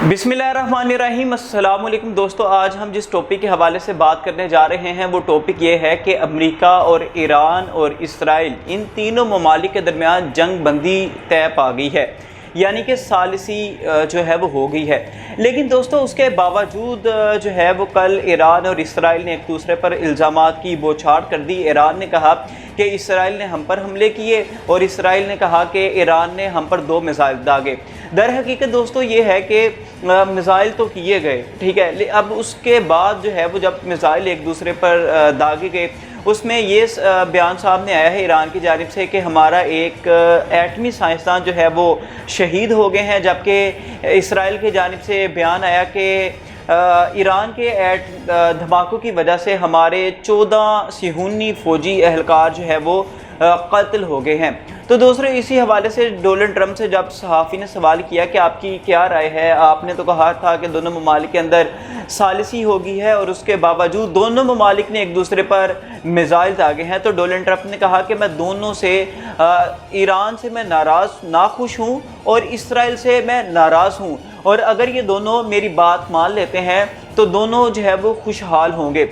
बिस्मिल्लाहिर्रहमानिर्रहीम। अस्सलाम वालेकुम दोस्तों, आज हम जिस टॉपिक के हवाले से बात करने जा रहे हैं वो टॉपिक ये है कि अमेरिका और ईरान और इसराइल इन तीनों ममालिक के दरमियान जंग बंदी तय पा गई है, यानी कि सालिसी जो है वो हो गई है। लेकिन दोस्तों उसके बावजूद जो है वो कल ईरान और इसराइल ने एक दूसरे पर इल्ज़ामात की बौछार कर दी। ईरान ने कहा कि इसराइल ने हम पर हमले किए और इसराइल ने कहा कि ईरान ने हम पर 2 मिसाइल दागे। दर हकीकत दोस्तों ये है कि मिसाइल तो किए गए, ठीक है, अब उसके बाद जो है वो जब मिसाइल एक दूसरे पर दागे गए उसमें ये बयान सामने आया है ईरान की जानिब से कि हमारा एक एटमी साइंसदान जो है वो शहीद हो गए हैं, जबकि इसराइल की जानिब से बयान आया कि ईरान के धमाकों की वजह से हमारे 14 सिहूनी फ़ौजी एहलकार जो है वो कत्ल हो गए हैं। तो दोस्तों इसी हवाले से डोनाल्ड ट्रंप से जब सहाफ़ी ने सवाल किया कि आपकी क्या राय है, आपने तो कहा था कि दोनों ममालिक के अंदर सालिसी हो गई है और उसके बावजूद दोनों ममालिक ने एक दूसरे पर मिसाइल दागे हैं, तो डोनाल्ड ट्रंप ने कहा कि मैं दोनों से ईरान से मैं नाखुश हूँ और इसराइल से मैं नाराज़ हूँ, और अगर ये दोनों मेरी बात मान लेते हैं तो दोनों जो है वो खुशहाल होंगे।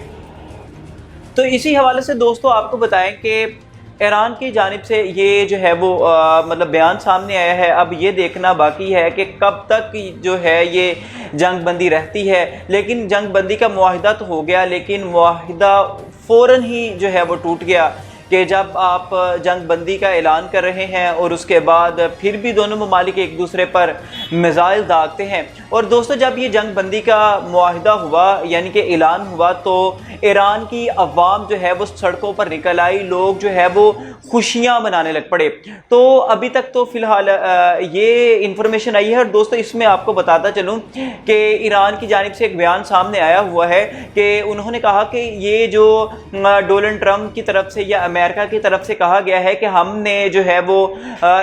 तो इसी हवाले से दोस्तों आपको बताएं कि ईरान की जानिब से ये जो है वो मतलब बयान सामने आया है। अब ये देखना बाकी है कि कब तक जो है ये जंग बंदी रहती है। लेकिन जंग बंदी का मुआहिदा तो हो गया, लेकिन मुआहिदा फ़ौरन ही जो है वो टूट गया कि जब आप जंग बंदी का ऐलान कर रहे हैं और उसके बाद फिर भी दोनों ममालिक एक दूसरे पर मिसाइल दागते हैं। और दोस्तों जब ये जंग बंदी का मुआहिदा हुआ यानी कि ऐलान हुआ तो ईरान की अवाम जो है वो सड़कों पर निकल आई, लोग जो है वो खुशियाँ मनाने लग पड़े। तो अभी तक तो फ़िलहाल ये इन्फॉर्मेशन आई है। और दोस्तों इसमें आपको बताता चलूँ कि ईरान की जानिब से एक बयान सामने आया हुआ है कि उन्होंने कहा कि ये जो डोनाल्ड ट्रंप की तरफ से या अमेरिका की तरफ से कहा गया है कि हमने जो है वो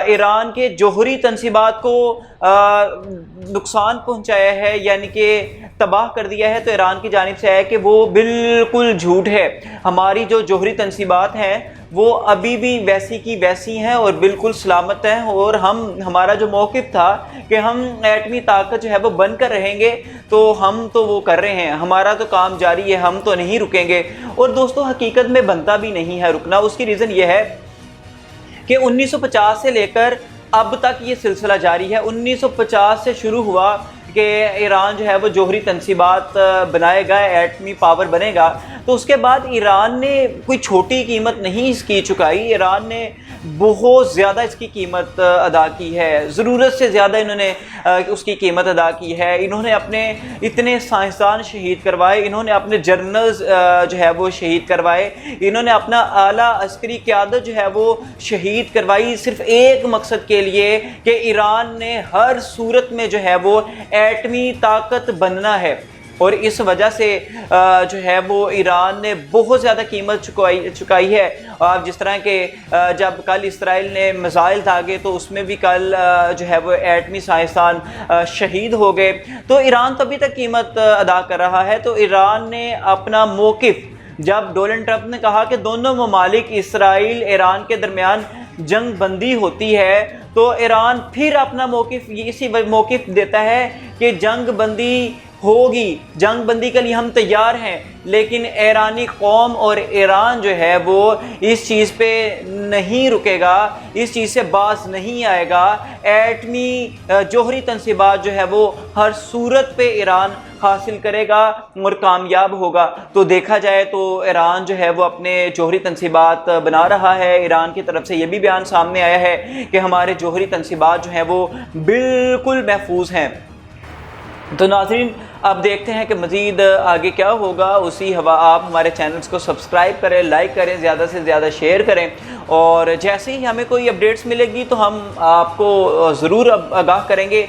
ईरान के जौहरी तंसीबात को नुकसान पहुंचाया है, यानी कि तबाह कर दिया है, तो ईरान की जानिब से है कि वो बिल्कुल झूठ है। हमारी जो जौहरी तंसीबात हैं वो अभी भी वैसी की वैसी हैं और बिल्कुल सलामत हैं, और हमारा जो मौक़िफ़ था कि हम एटमी ताकत जो है वो बन कर रहेंगे तो हम तो वो कर रहे हैं, हमारा तो काम जारी है, हम तो नहीं रुकेंगे। और दोस्तों हकीकत में बनता भी नहीं है रुकना। उसकी रीज़न ये है कि 1950 से लेकर अब तक ये सिलसिला जारी है। 1950 से शुरू हुआ कि ईरान जो है वो जौहरी तंसीबात बनाएगा, एटमी पावर बनेगा, तो उसके बाद ईरान ने कोई छोटी कीमत नहीं इसकी चुकाई, ईरान ने बहुत ज़्यादा इसकी कीमत अदा की है, ज़रूरत से ज़्यादा इन्होंने उसकी कीमत अदा की है। इन्होंने अपने इतने साइंसदान शहीद करवाए, इन्होंने अपने जर्नल्स जो है वो शहीद करवाए, इन्होंने अपना आला अस्करी क़यादत जो है वो शहीद करवाई, सिर्फ़ एक मकसद के लिए कि ईरान ने हर सूरत में जो है वो एटमी ताकत बनना है। और इस वजह से जो है वो ईरान ने बहुत ज़्यादा कीमत चुकाई है। आप जिस तरह के जब कल इसराइल ने मिसाइल दागे तो उसमें भी कल जो है वो एटमी साइंसदान शहीद हो गए, तो ईरान तभी तक कीमत अदा कर रहा है। तो ईरान ने अपना मौक़िफ़, जब डोनाल्ड ट्रंप ने कहा कि दोनों ममालिक इसराइल ईरान के दरमियान जंग बंदी होती है, तो ईरान फिर अपना मौक़िफ़ इसी मौक़िफ़ देता है कि जंग बंदी होगी, जंग बंदी के लिए हम तैयार हैं। लेकिन ईरानी कौम और ईरान जो है वो इस चीज़ पे नहीं रुकेगा, इस चीज़ से बाज नहीं आएगा। एटमी जौहरी तंसीबात जो है वो हर सूरत पे ईरान हासिल करेगा और कामयाब होगा। तो देखा जाए तो ईरान जो है वो अपने जौहरी तंसीबात बना रहा है। ईरान की तरफ से ये भी बयान सामने आया है कि हमारे जौहरी तंसीबात जो हैं वो बिल्कुल महफूज हैं। तो नाज़रीन अब देखते हैं कि मज़ीद आगे क्या होगा। आप हमारे चैनल्स को सब्सक्राइब करें, लाइक करें, ज़्यादा से ज़्यादा शेयर करें, और जैसे ही हमें कोई अपडेट्स मिलेगी तो हम आपको ज़रूर आगाह करेंगे।